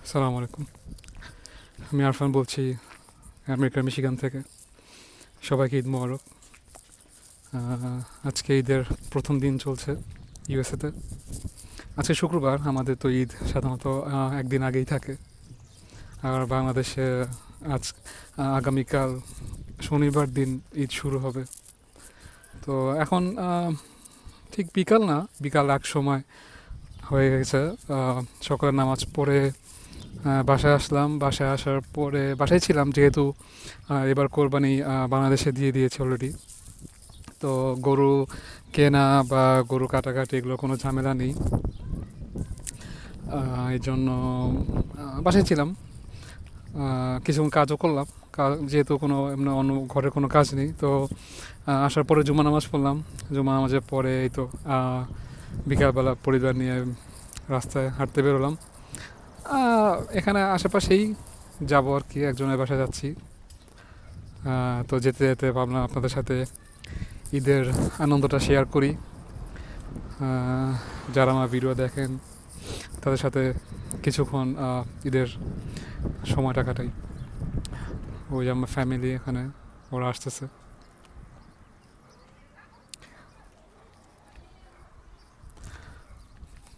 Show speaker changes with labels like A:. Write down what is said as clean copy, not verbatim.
A: আসসালামু আলাইকুম। আমি আরফান বলছি আমেরিকার মিশিগান থেকে। সবাইকে ঈদ মোবারক। আজকে ঈদের প্রথম দিন চলছে ইউএসএতে। আজকে শুক্রবার, আমাদের তো ঈদ সাধারণত একদিন আগেই থাকে। আর বাংলাদেশে আজ আগামীকাল শনিবার দিন ঈদ শুরু হবে। তো এখন ঠিক বিকাল না, বিকাল এক সময় হয়ে গেছে। সকালে নামাজ পড়ে বাসায় আসলাম। বাসায় আসার পরে বাসায় ছিলাম, যেহেতু এবার কোরবানি বাংলাদেশে দিয়ে দিয়েছে অলরেডি। তো গরু কেনা বা গরু কাটাকাটি এগুলো কোনো ঝামেলা নেই। এই জন্য বাসায় ছিলাম। কিছুক্ষণ কাজও করলাম, যেহেতু কোনো এমনি অন্য ঘরে কোনো কাজ নেই। তো আসার পরে জুমা নামাজ পড়লাম। জুমা নামাজের পরে এই তো বিকালবেলা পরিবার নিয়ে রাস্তায় হাঁটতে বেরোলাম। এখানে আশেপাশেই যাবো আর কি, একজনের বাসায় যাচ্ছি। তো যেতে যেতে ভাবলাম আপনাদের সাথে ঈদের আনন্দটা শেয়ার করি। যারা আমার ভিডিও দেখেন তাদের সাথে কিছুক্ষণ ঈদের সময়টা কাটাই। ওই আমার ফ্যামিলি এখানে, ওরা আসতেছে।